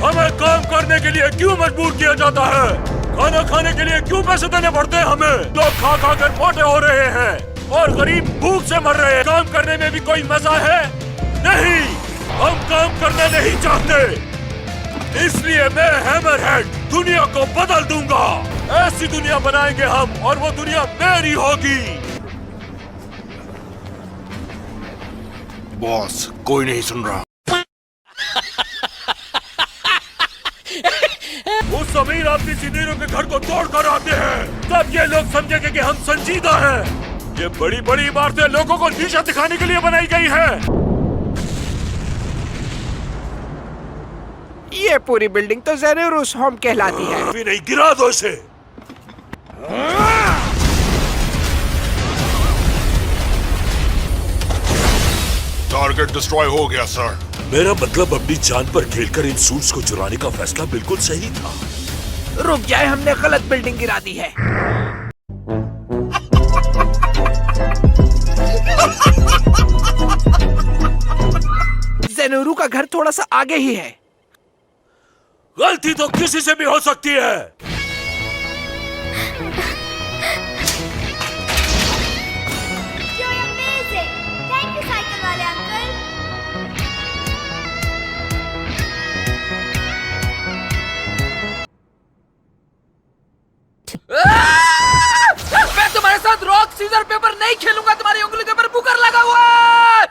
हमें काम करने के लिए क्यों मजबूर किया जाता है? खाना खाने के लिए क्यों पैसे देने पड़ते हैं हमें? लोग खा खा कर मोटे हो रहे हैं और गरीब भूख से मर रहे हैं। काम करने में भी कोई मजा है? नहीं, हम काम करना नहीं चाहते। इसलिए मैं हैमरहेड दुनिया को बदल दूंगा। ऐसी दुनिया बनाएंगे हम और वो दुनिया मेरी होगी। बॉस, कोई नहीं सुन रहा। उस अमीर आदमी सीनियरों के घर को तोड़ कर आते हैं, तब ये लोग समझेंगे कि हम संजीदा हैं। ये बड़ी बड़ी इमारतें लोगों को नीचा दिखाने के लिए बनाई गई है। ये पूरी बिल्डिंग तो ज़ेनोरूस होम कहलाती है। अभी नहीं, गिरा दो इसे। टारगेट डिस्ट्रॉय हो गया सर। मेरा मतलब अपनी जान पर खेलकर इन सूट्स को चुराने का फैसला बिल्कुल सही था। रुक जाए, हमने गलत बिल्डिंग गिरा दी है। ज़ेनोरू का घर थोड़ा सा आगे ही है। गलती तो किसी से भी हो सकती है। मैं तुम्हारे साथ रॉक सीजर पेपर नहीं खेलूंगा। तुम्हारी उंगली के ऊपर बुकर लगा हुआ है।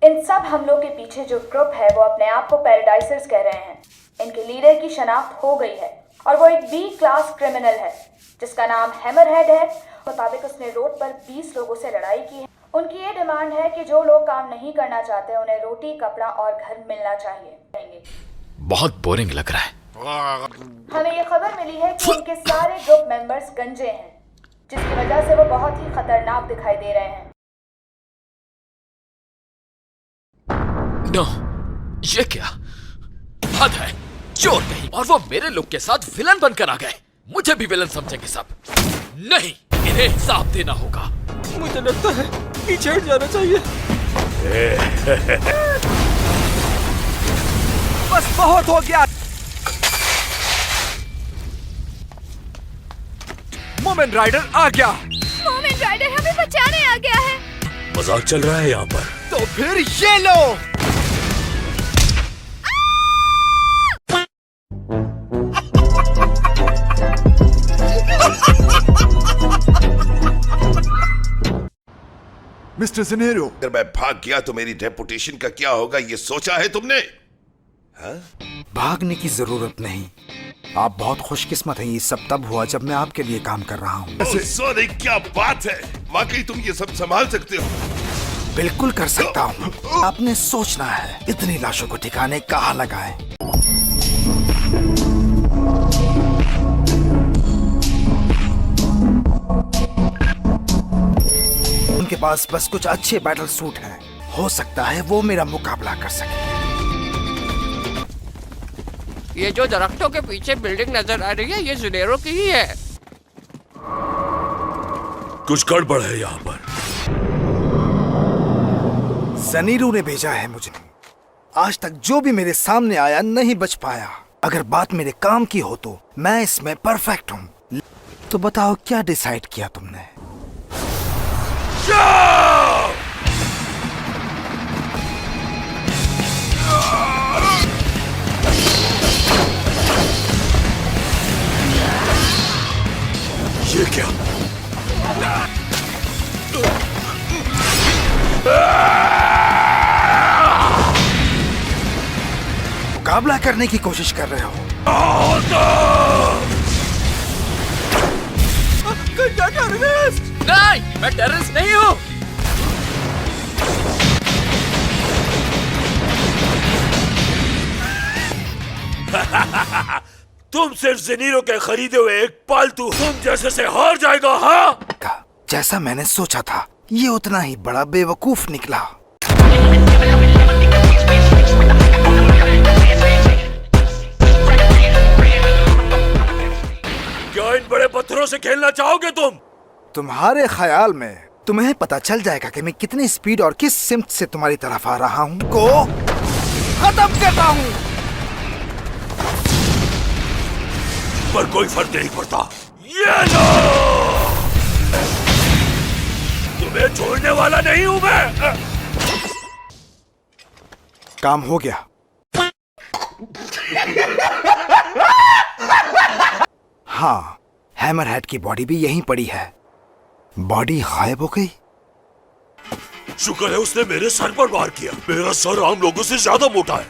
इन सब हमलों के पीछे जो ग्रुप है वो अपने आप को पैराडाइजर्स कह रहे हैं। इनके लीडर की शनाख्त हो गई है और वो एक बी क्लास क्रिमिनल है जिसका नाम हैमरहेड है। मुताबिक उसने रोड पर 20 लोगों से लड़ाई की है। उनकी ये डिमांड है कि जो लोग काम नहीं करना चाहते उन्हें रोटी, कपड़ा और घर मिलना चाहिए। बहुत बोरिंग लग रहा है। हमें ये खबर मिली है कि उनके सारे ग्रुप मेंबर्स गंजे हैं, जिसकी वजह से वो बहुत ही खतरनाक दिखाई दे रहे हैं। नो, ये क्या हद है। चोर नहीं, और वो मेरे लोग के साथ विलन बनकर आ गए। मुझे भी विलन समझेंगे सब। नहीं, इन्हें हिसाब देना होगा। मुझे लगता है पीछे हट जाना चाहिए। बस बहुत हो गया। मोमेंट राइडर आ गया। मोमेंट राइडर हमें बचाने आ गया है। मजाक चल रहा है यहाँ पर। तो फिर ये लो। मिस्टर ज़ेनेरो, अगर मैं भाग गया तो मेरी रेपुटेशन का क्या होगा, ये सोचा है तुमने? हाँ? भागने की जरूरत नहीं। आप बहुत खुशकिस्मत हैं। ये सब तब हुआ जब मैं आपके लिए काम कर रहा हूँ। सोने क्या बात है, वाकई तुम ये सब संभाल सकते हो? बिल्कुल कर सकता हूँ। आपने सोचना है इतनी लाशों को ठिकाने कहाँ लगाएं। उनके पास बस कुछ अच्छे बैटल सूट हैं। हो सकता है वो मेरा मुकाबला कर सके। ये जो दरख्तों के पीछे बिल्डिंग नजर आ रही है, ये ज़ेनेरो की ही है। कुछ गड़बड़ है यहाँ पर। ज़ेनेरो ने भेजा है मुझे। आज तक जो भी मेरे सामने आया नहीं बच पाया। अगर बात मेरे काम की हो तो मैं इसमें परफेक्ट हूँ। तो बताओ क्या डिसाइड किया तुमने? ये क्या? मुकाबला करने की कोशिश कर रहे हो? नहीं, मैं टेररिस्ट नहीं हूँ। तुम सिर्फ ज़ेनेरो के खरीदे हुए एक पालतू तुम जैसे से हार जाएगा। हाँ, जैसा मैंने सोचा था, ये उतना ही बड़ा बेवकूफ निकला। क्या इन बड़े पत्थरों से खेलना चाहोगे तुम? तुम्हारे ख्याल में तुम्हें पता चल जाएगा कि मैं कितनी स्पीड और किस सिमत से तुम्हारी तरफ आ रहा हूँ को खत्म करता हूँ। पर कोई फर्क नहीं पड़ता। ये लो, तुम्हें छोड़ने वाला नहीं हूं मैं। काम हो गया। हाँ, हैमरहेड की बॉडी भी यहीं पड़ी है। बॉडी गायब हो गई। शुक्र है उसने मेरे सर पर वार किया। मेरा सर आम लोगों से ज्यादा मोटा है।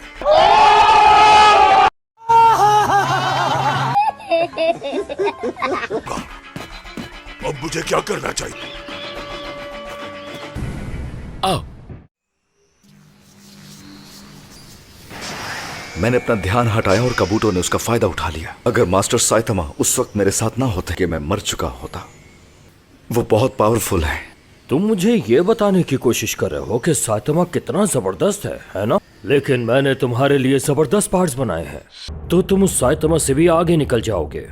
अब मुझे क्या करना चाहिए? आओ। मैंने अपना ध्यान हटाया और कबूटरों ने उसका फायदा उठा लिया। अगर मास्टर साइतमा उस वक्त मेरे साथ ना होते कि मैं मर चुका होता। वो बहुत पावरफुल है। तुम मुझे ये बताने की कोशिश कर रहे हो कि साइतमा कितना जबरदस्त है ना? लेकिन मैंने तुम्हारे लिए जबरदस्त पार्ट्स बनाए हैं, तो तुम उस साइतमा से भी आगे निकल जाओगे।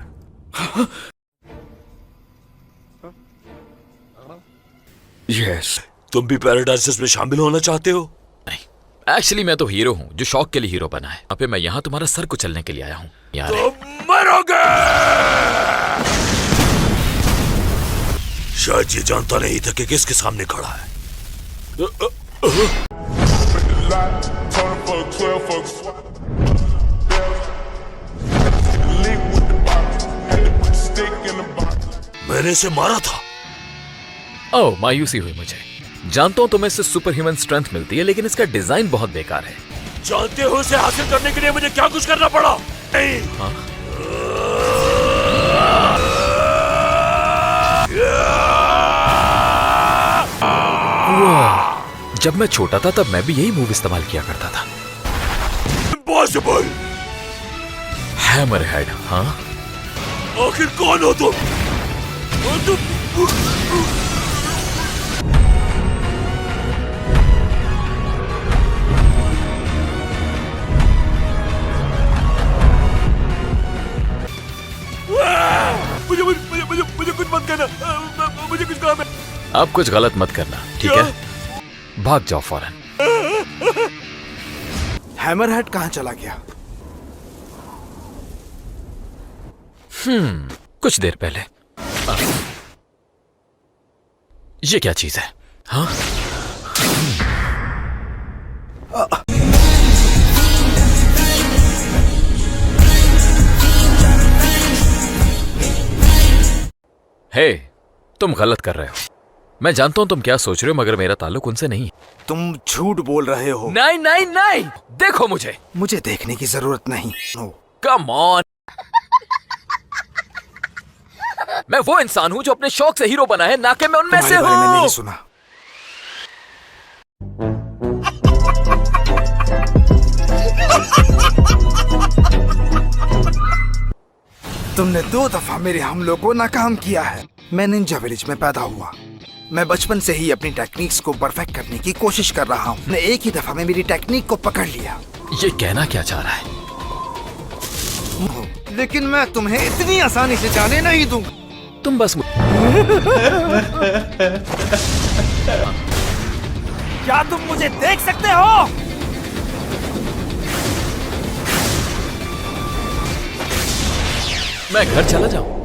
यस। तुम भी पैराडाइसिस में शामिल होना चाहते हो? नहीं, एक्चुअली मैं तो हीरो हूँ जो शौक के लिए हीरो बना है। अबे मैं यहाँ तुम्हारा सर कुचलने के लिए आया हूँ यार। तो मरोगे। शायद ये जानता नहीं था कि किसके सामने खड़ा है। मैंने इसे मारा था। ओह, मायूसी हुई मुझे। जानता हूँ तुम्हें इससे सुपर ह्यूमन स्ट्रेंथ मिलती है, लेकिन इसका डिजाइन बहुत बेकार है। जानते हो इसे हासिल करने के लिए मुझे क्या कुछ करना पड़ा? नहीं। हाँ? जब मैं छोटा था तब मैं भी यही मूव इस्तेमाल किया करता था। इम्पॉसिबल। हैमरहेड। हाँ, आखिर कौन हो तुम? मुझे कुछ मत करना। मुझे कुछ काम है। अब कुछ गलत मत करना, ठीक है? भाग जाओ फौरन। हैमरहेड कहाँ चला गया? कुछ देर पहले। ये क्या चीज है? हाँ? हे, तुम गलत कर रहे हो। मैं जानता हूं तुम क्या सोच रहे हो, मगर मेरा ताल्लुक उनसे नहीं है। तुम झूठ बोल रहे हो। नहीं नहीं नहीं, देखो मुझे। मुझे देखने की जरूरत नहीं। नो। Come on. मैं वो इंसान हूं जो अपने शौक से हीरो बना है, ना कि मैं उनमें से तुम्हारे बारे में नहीं हूं। सुना। तुमने 2 दफा मेरे हमलों को नाकाम किया है। मैं निंजा विलेज में पैदा हुआ। मैं बचपन से ही अपनी टेक्निक्स को परफेक्ट करने की कोशिश कर रहा हूँ। मैं एक ही दफा में मेरी टेक्निक को पकड़ लिया। ये कहना क्या चाह रहा है? लेकिन मैं तुम्हें इतनी आसानी से जाने नहीं दूंगा। तुम बस क्या तुम मुझे देख सकते हो? मैं घर चला जाऊं।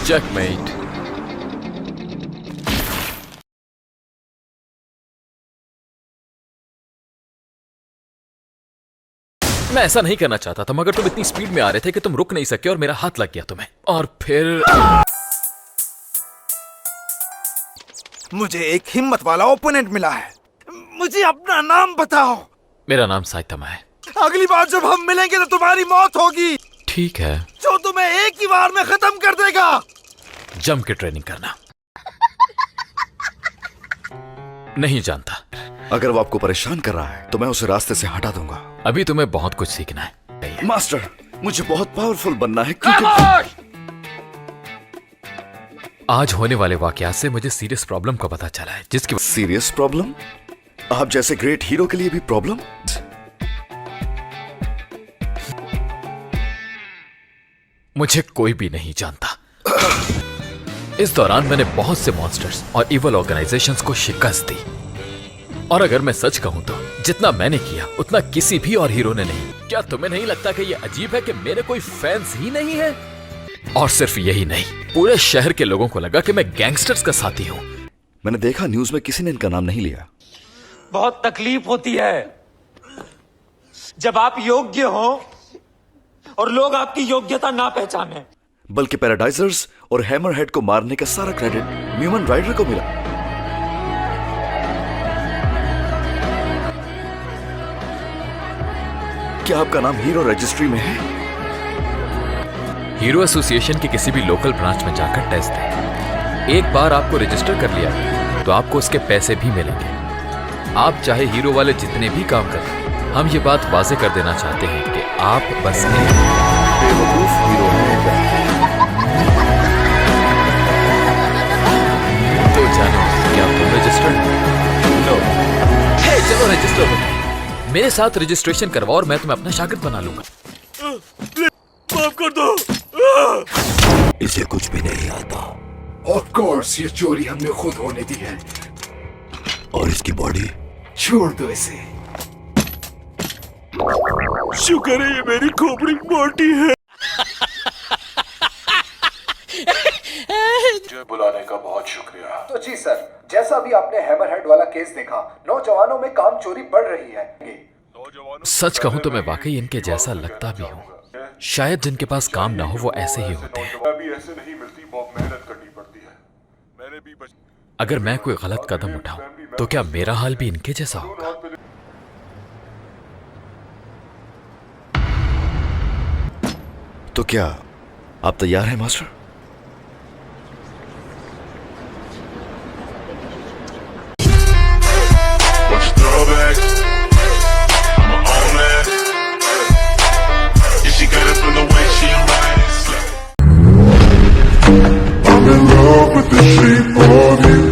चेकमेट। मैं ऐसा नहीं करना चाहता था, मगर तुम इतनी स्पीड में आ रहे थे कि तुम रुक नहीं सके और मेरा हाथ लग गया तुम्हें। और फिर मुझे एक हिम्मत वाला ओपोनेंट मिला है। मुझे अपना नाम बताओ। मेरा नाम साइतमा है। अगली बार जब हम मिलेंगे तो तुम्हारी मौत होगी। ठीक है, जो तुम्हें एक ही बार में खत्म कर देगा। जम के ट्रेनिंग करना। नहीं जानता। अगर वो आपको परेशान कर रहा है तो मैं उसे रास्ते से हटा दूंगा। अभी तुम्हें बहुत कुछ सीखना है। मास्टर, मुझे बहुत पावरफुल बनना है क्योंकि आज होने वाले वाकयात से मुझे सीरियस प्रॉब्लम का पता चला है, जिसकी सीरियस प्रॉब्लम? आप जैसे ग्रेट हीरो के लिए भी प्रॉब्लम? मुझे कोई भी नहीं जानता। इस दौरान मैंने बहुत से मॉन्स्टर्स और इवल ऑर्गेनाइजेशंस को शिकस्त दी। और अगर मैं सच कहूं तो जितना मैंने किया उतना किसी भी और हीरो ने नहीं। क्या तुम्हें नहीं लगता कि यह अजीब है कि मेरे कोई फैंस ही नहीं है? और सिर्फ यही नहीं, पूरे शहर के लोगों को लगा कि मैं गैंगस्टर्स का साथी हूं। मैंने देखा न्यूज में किसी ने इनका नाम नहीं लिया। बहुत तकलीफ होती है जब आप योग्य हो और लोग आपकी योग्यता ना पहचाने। बल्कि पैराडाइजर्स और हैमरहेड को मारने का सारा क्रेडिट ह्यूमन राइडर को मिला। क्या आपका नाम हीरो रजिस्ट्री में है? हीरो एसोसिएशन के किसी भी लोकल ब्रांच में जाकर टेस्ट दें। एक बार आपको रजिस्टर कर लिया तो आपको उसके पैसे भी मिलेंगे। आप चाहे हीरो वाले जितने भी काम करें, हम ये बात वाजे कर देना चाहते हैं कि आप बस एक बेवकूफ हीरो हैं। तो जानो, क्या तुम रजिस्टर्ड? नो। हे, चलो रजिस्टर हो। मेरे साथ रजिस्ट्रेशन करवाओ और मैं तुम्हें अपना शागिर्द बना लूंगा। माफ कर दो। इसे कुछ भी नहीं आता। ऑफ कोर्स ये चोरी हमने खुद होने दी है। और इसकी बॉडी छोड़ दो इसे। शुक्र है ये मेरी खोपड़ी मोटी है। मुझे बुलाने का बहुत शुक्रिया। तो जी सर, जैसा भी आपने हैमरहेड वाला केस देखा, नौजवानों में काम चोरी बढ़ रही है। सच कहूं तो मैं वाकई इनके जैसा लगता भी हूं। शायद जिनके पास काम ना हो वो ऐसे ही होते हैं। भी ऐसे नहीं मिलती, बहुत मेहनत करनी पड़ती है। मैंने भी अगर मैं कोई गलत कदम उठाऊं तो क्या मेरा हाल भी इनके जैसा होगा? तो क्या आप तैयार हैं master? I'm in love with the shape of you.